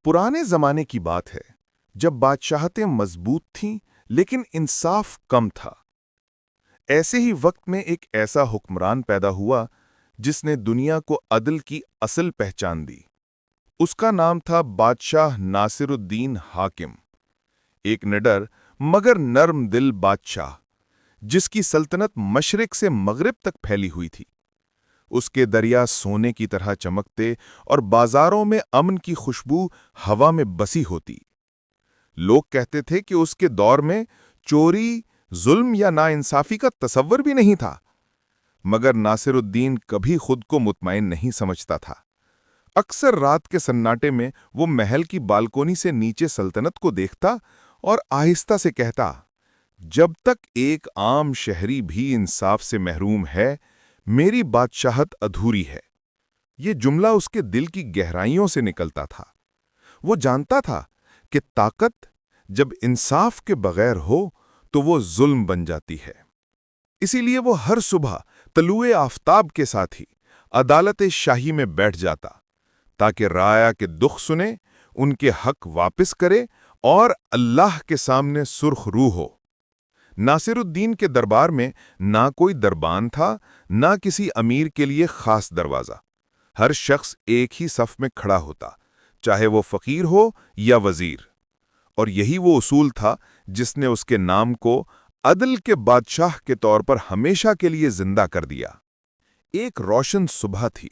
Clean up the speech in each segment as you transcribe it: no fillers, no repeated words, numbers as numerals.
پرانے زمانے کی بات ہے جب بادشاہتیں مضبوط تھیں لیکن انصاف کم تھا۔ ایسے ہی وقت میں ایک ایسا حکمران پیدا ہوا جس نے دنیا کو عدل کی اصل پہچان دی۔ اس کا نام تھا بادشاہ ناصر الدین حاکم، ایک نڈر مگر نرم دل بادشاہ جس کی سلطنت مشرق سے مغرب تک پھیلی ہوئی تھی۔ اس کے دریا سونے کی طرح چمکتے اور بازاروں میں امن کی خوشبو ہوا میں بسی ہوتی۔ لوگ کہتے تھے کہ اس کے دور میں چوری، ظلم یا ناانصافی کا تصور بھی نہیں تھا، مگر ناصر الدین کبھی خود کو مطمئن نہیں سمجھتا تھا۔ اکثر رات کے سناٹے میں وہ محل کی بالکونی سے نیچے سلطنت کو دیکھتا اور آہستہ سے کہتا، جب تک ایک عام شہری بھی انصاف سے محروم ہے، میری بادشاہت ادھوری ہے۔ یہ جملہ اس کے دل کی گہرائیوں سے نکلتا تھا۔ وہ جانتا تھا کہ طاقت جب انصاف کے بغیر ہو تو وہ ظلم بن جاتی ہے۔ اسی لیے وہ ہر صبح طلوع آفتاب کے ساتھ ہی عدالت شاہی میں بیٹھ جاتا تاکہ رعایا کے دکھ سنے، ان کے حق واپس کرے اور اللہ کے سامنے سرخ روح ہو۔ ناصر الدین کے دربار میں نہ کوئی دربان تھا، نہ کسی امیر کے لیے خاص دروازہ۔ ہر شخص ایک ہی صف میں کھڑا ہوتا، چاہے وہ فقیر ہو یا وزیر۔ اور یہی وہ اصول تھا جس نے اس کے نام کو عدل کے بادشاہ کے طور پر ہمیشہ کے لیے زندہ کر دیا۔ ایک روشن صبح تھی۔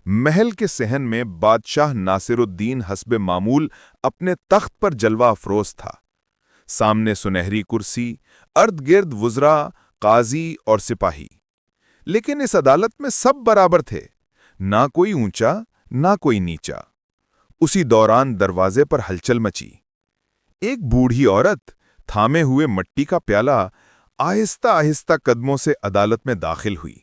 محل کے صحن میں بادشاہ ناصر الدین حسب معمول اپنے تخت پر جلوہ افروز تھا۔ سامنے سنہری کرسی، ارد گرد وزراء، قاضی اور سپاہی۔ لیکن اس عدالت میں سب برابر تھے، نہ کوئی اونچا نہ کوئی نیچا۔ اسی دوران دروازے پر ہلچل مچی۔ ایک بوڑھی عورت تھامے ہوئے مٹی کا پیالہ آہستہ آہستہ قدموں سے عدالت میں داخل ہوئی۔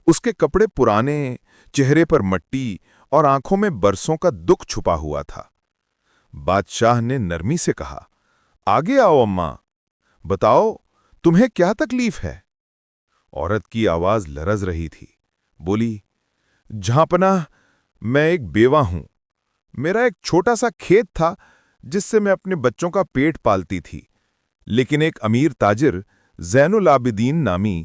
اس کے کپڑے پرانے، چہرے پر مٹی اور آنکھوں میں برسوں کا دکھ چھپا ہوا تھا۔ بادشاہ نے نرمی سے کہا، آگے آؤ اماں، بتاؤ تمہیں کیا تکلیف ہے؟ عورت کی آواز لرز رہی تھی۔ بولی، جہاں پناہ، میں ایک بیوہ ہوں۔ میرا ایک چھوٹا سا کھیت تھا جس سے میں اپنے بچوں کا پیٹ پالتی تھی، لیکن ایک امیر تاجر زین العابدین نامی،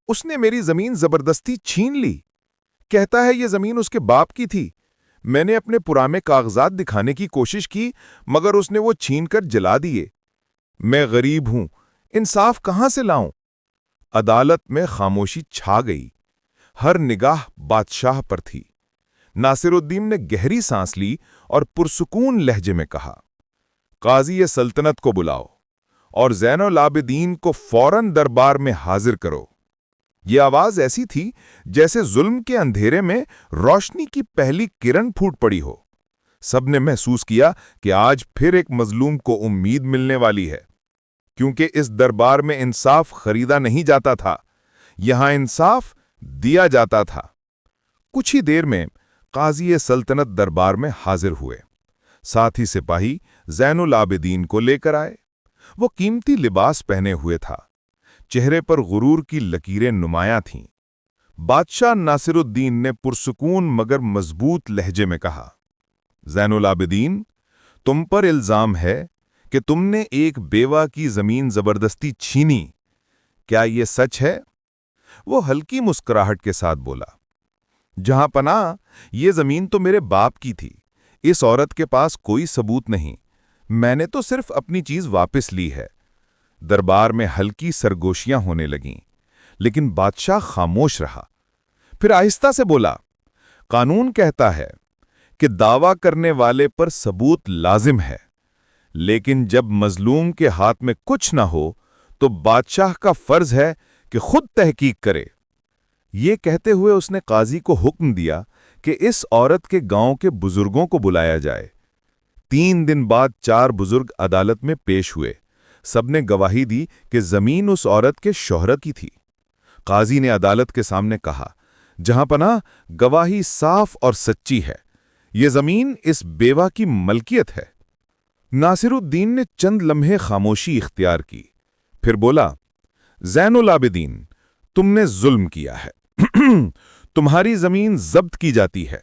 اس نے میری زمین زبردستی چھین لی۔ کہتا ہے یہ زمین اس کے باپ کی تھی۔ میں نے اپنے پرانے کاغذات دکھانے کی کوشش کی مگر اس نے وہ چھین کر جلا دیے۔ میں غریب ہوں، انصاف کہاں سے لاؤں؟ عدالت میں خاموشی چھا گئی۔ ہر نگاہ بادشاہ پر تھی۔ ناصر الدین نے گہری سانس لی اور پرسکون لہجے میں کہا، قاضی سلطنت کو بلاؤ اور زین العابدین کو فوراً دربار میں حاضر کرو۔ یہ آواز ایسی تھی جیسے ظلم کے اندھیرے میں روشنی کی پہلی کرن پھوٹ پڑی ہو۔ سب نے محسوس کیا کہ آج پھر ایک مظلوم کو امید ملنے والی ہے، کیونکہ اس دربار میں انصاف خریدا نہیں جاتا تھا، یہاں انصاف دیا جاتا تھا۔ کچھ ہی دیر میں قاضی سلطنت دربار میں حاضر ہوئے۔ ساتھ ہی سپاہی زین العابدین کو لے کر آئے۔ وہ قیمتی لباس پہنے ہوئے تھا، چہرے پر غرور کی لکیریں نمایاں تھیں۔ بادشاہ ناصر الدین نے پرسکون مگر مضبوط لہجے میں کہا، زین العابدین، تم پر الزام ہے کہ تم نے ایک بیوہ کی زمین زبردستی چھینی، کیا یہ سچ ہے؟ وہ ہلکی مسکراہٹ کے ساتھ بولا، جہاں پناہ، یہ زمین تو میرے باپ کی تھی۔ اس عورت کے پاس کوئی ثبوت نہیں، میں نے تو صرف اپنی چیز واپس لی ہے۔ دربار میں ہلکی سرگوشیاں ہونے لگیں، لیکن بادشاہ خاموش رہا۔ پھر آہستہ سے بولا، قانون کہتا ہے کہ دعویٰ کرنے والے پر ثبوت لازم ہے، لیکن جب مظلوم کے ہاتھ میں کچھ نہ ہو تو بادشاہ کا فرض ہے کہ خود تحقیق کرے۔ یہ کہتے ہوئے اس نے قاضی کو حکم دیا کہ اس عورت کے گاؤں کے بزرگوں کو بلایا جائے۔ 3 دن بعد 4 بزرگ عدالت میں پیش ہوئے۔ سب نے گواہی دی کہ زمین اس عورت کے شوہر کی تھی۔ قاضی نے عدالت کے سامنے کہا، جہاں پناہ، گواہی صاف اور سچی ہے، یہ زمین اس بیوہ کی ملکیت ہے۔ ناصر الدین نے چند لمحے خاموشی اختیار کی، پھر بولا، زین العابدین، تم نے ظلم کیا ہے۔ تمہاری زمین ضبط کی جاتی ہے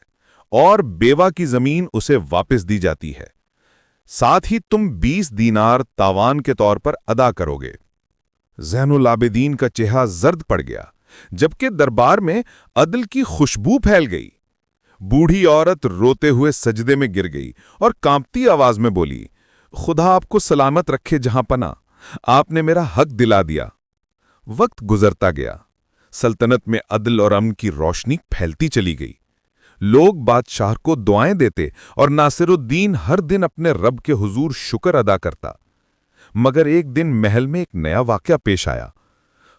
اور بیوہ کی زمین اسے واپس دی جاتی ہے۔ ساتھ ہی تم 20 دینار تاوان کے طور پر ادا کرو گے۔ زین العابدین کا چہرہ زرد پڑ گیا، جبکہ دربار میں عدل کی خوشبو پھیل گئی۔ بوڑھی عورت روتے ہوئے سجدے میں گر گئی اور کانپتی آواز میں بولی، خدا آپ کو سلامت رکھے جہاں پناہ، آپ نے میرا حق دلا دیا۔ وقت گزرتا گیا، سلطنت میں عدل اور امن کی روشنی پھیلتی چلی گئی۔ لوگ بادشاہ کو دعائیں دیتے اور ناصر الدین ہر دن اپنے رب کے حضور شکر ادا کرتا۔ مگر ایک دن محل میں ایک نیا واقعہ پیش آیا۔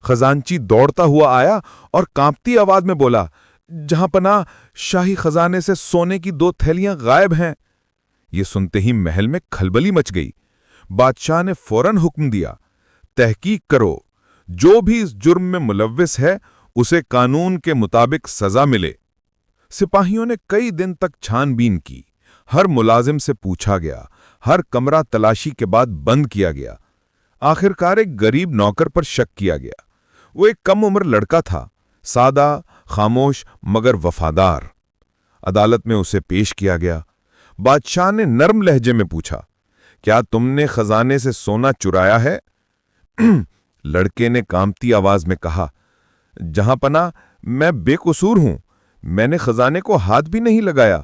خزانچی دوڑتا ہوا آیا اور کانپتی آواز میں بولا، جہاں پناہ، شاہی خزانے سے سونے کی 2 تھیلیاں غائب ہیں۔ یہ سنتے ہی محل میں کھلبلی مچ گئی۔ بادشاہ نے فوراً حکم دیا، تحقیق کرو، جو بھی اس جرم میں ملوث ہے اسے قانون کے مطابق سزا ملے۔ سپاہیوں نے کئی دن تک چھان بین کی، ہر ملازم سے پوچھا گیا، ہر کمرہ تلاشی کے بعد بند کیا گیا۔ آخرکار ایک غریب نوکر پر شک کیا گیا۔ وہ ایک کم عمر لڑکا تھا، سادہ، خاموش مگر وفادار۔ عدالت میں اسے پیش کیا گیا۔ بادشاہ نے نرم لہجے میں پوچھا، کیا تم نے خزانے سے سونا چرایا ہے؟ لڑکے نے کانپتی آواز میں کہا، جہاں پناہ، میں بے قصور ہوں، میں نے خزانے کو ہاتھ بھی نہیں لگایا۔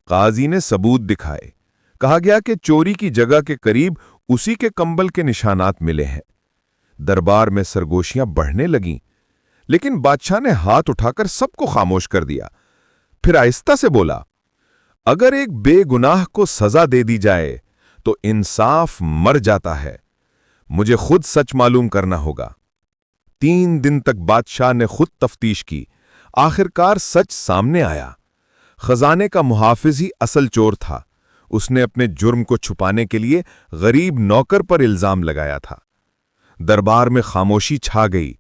قاضی نے ثبوت دکھائے۔ کہا گیا کہ چوری کی جگہ کے قریب اسی کے کمبل کے نشانات ملے ہیں۔ دربار میں سرگوشیاں بڑھنے لگیں، لیکن بادشاہ نے ہاتھ اٹھا کر سب کو خاموش کر دیا۔ پھر آہستہ سے بولا، اگر ایک بے گناہ کو سزا دے دی جائے تو انصاف مر جاتا ہے۔ مجھے خود سچ معلوم کرنا ہوگا۔ 3 دن تک بادشاہ نے خود تفتیش کی۔ آخرکار سچ سامنے آیا۔ خزانے کا محافظ ہی اصل چور تھا۔ اس نے اپنے جرم کو چھپانے کے لیے غریب نوکر پر الزام لگایا تھا۔ دربار میں خاموشی چھا گئی۔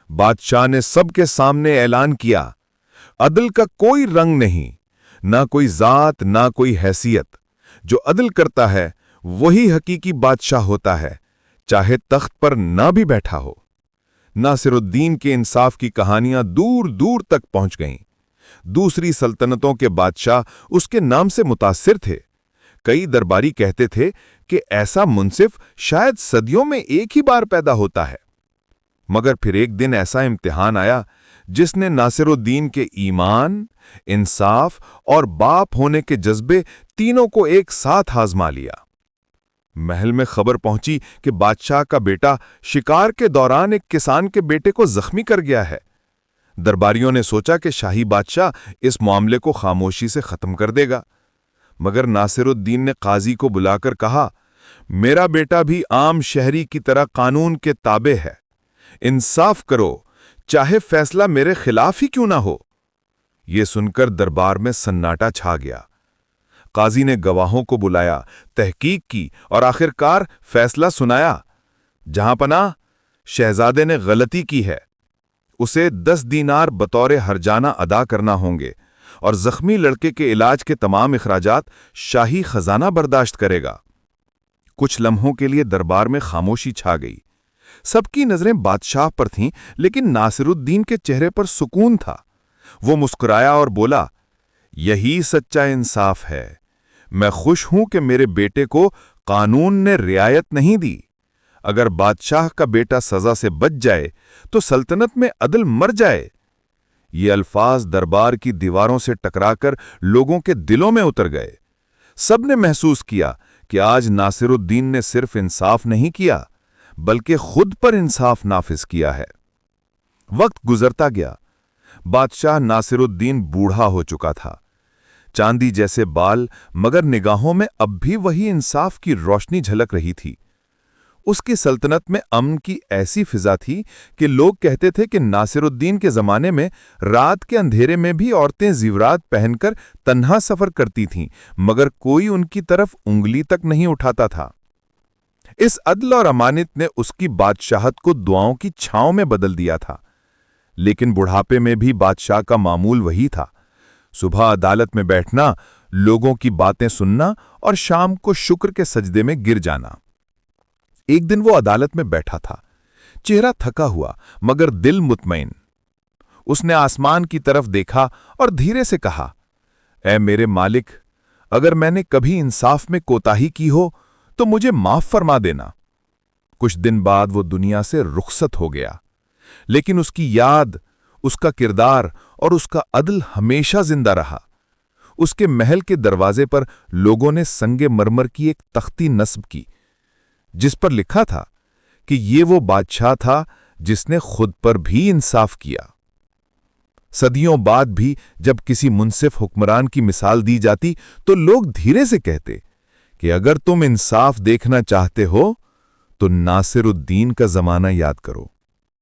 بادشاہ نے سب کے سامنے اعلان کیا، عدل کا کوئی رنگ نہیں، نہ کوئی ذات، نہ کوئی حیثیت۔ جو عدل کرتا ہے وہی حقیقی بادشاہ ہوتا ہے، چاہے تخت پر نہ بھی بیٹھا ہو۔ ناصر الدین کے انصاف کی کہانیاں دور دور تک پہنچ گئیں۔ دوسری سلطنتوں کے بادشاہ اس کے نام سے متاثر تھے۔ کئی درباری کہتے تھے کہ ایسا منصف شاید صدیوں میں ایک ہی بار پیدا ہوتا ہے۔ مگر پھر ایک دن ایسا امتحان آیا جس نے ناصر الدین کے ایمان، انصاف اور باپ ہونے کے جذبے تینوں کو ایک ساتھ آزما لیا۔ محل میں خبر پہنچی کہ بادشاہ کا بیٹا شکار کے دوران ایک کسان کے بیٹے کو زخمی کر گیا ہے۔ درباریوں نے سوچا کہ شاہی بادشاہ اس معاملے کو خاموشی سے ختم کر دے گا، مگر ناصر الدین نے قاضی کو بلا کر کہا، میرا بیٹا بھی عام شہری کی طرح قانون کے تابع ہے، انصاف کرو، چاہے فیصلہ میرے خلاف ہی کیوں نہ ہو۔ یہ سن کر دربار میں سناٹا چھا گیا۔ قاضی نے گواہوں کو بلایا، تحقیق کی اور آخرکار فیصلہ سنایا۔ جہاں پناہ، شہزادے نے غلطی کی ہے، اسے 10 دینار بطور ہرجانہ ادا کرنا ہوں گے اور زخمی لڑکے کے علاج کے تمام اخراجات شاہی خزانہ برداشت کرے گا۔ کچھ لمحوں کے لیے دربار میں خاموشی چھا گئی۔ سب کی نظریں بادشاہ پر تھیں، لیکن ناصر الدین کے چہرے پر سکون تھا۔ وہ مسکرایا اور بولا، یہی سچا انصاف ہے۔ میں خوش ہوں کہ میرے بیٹے کو قانون نے رعایت نہیں دی۔ اگر بادشاہ کا بیٹا سزا سے بچ جائے تو سلطنت میں عدل مر جائے۔ یہ الفاظ دربار کی دیواروں سے ٹکرا کر لوگوں کے دلوں میں اتر گئے۔ سب نے محسوس کیا کہ آج ناصر الدین نے صرف انصاف نہیں کیا، بلکہ خود پر انصاف نافذ کیا ہے۔ وقت گزرتا گیا۔ بادشاہ ناصر الدین بوڑھا ہو چکا تھا۔ چاندی جیسے بال، مگر نگاہوں میں اب بھی وہی انصاف کی روشنی جھلک رہی تھی۔ اس کی سلطنت میں امن کی ایسی فضا تھی کہ لوگ کہتے تھے کہ ناصر الدین کے زمانے میں رات کے اندھیرے میں بھی عورتیں زیورات پہن کر تنہا سفر کرتی تھیں، مگر کوئی ان کی طرف انگلی تک نہیں اٹھاتا تھا۔ اس عدل اور امانت نے اس کی بادشاہت کو دعاؤں کی چھاؤں میں بدل دیا تھا۔ لیکن بڑھاپے میں بھی بادشاہ کا معمول وہی تھا، صبح عدالت میں بیٹھنا، لوگوں کی باتیں سننا اور شام کو شکر کے سجدے میں گر جانا۔ ایک دن وہ عدالت میں بیٹھا تھا، چہرہ تھکا ہوا مگر دل مطمئن۔ اس نے آسمان کی طرف دیکھا اور دھیرے سے کہا، اے میرے مالک، اگر میں نے کبھی انصاف میں کوتاہی کی ہو تو مجھے معاف فرما دینا۔ کچھ دن بعد وہ دنیا سے رخصت ہو گیا، لیکن اس کی یاد، اس کا کردار اور اس کا عدل ہمیشہ زندہ رہا۔ اس کے محل کے دروازے پر لوگوں نے سنگ مرمر کی ایک تختی نصب کی، جس پر لکھا تھا کہ یہ وہ بادشاہ تھا جس نے خود پر بھی انصاف کیا۔ صدیوں بعد بھی جب کسی منصف حکمران کی مثال دی جاتی تو لوگ دھیرے سے کہتے کہ اگر تم انصاف دیکھنا چاہتے ہو تو ناصر الدین کا زمانہ یاد کرو۔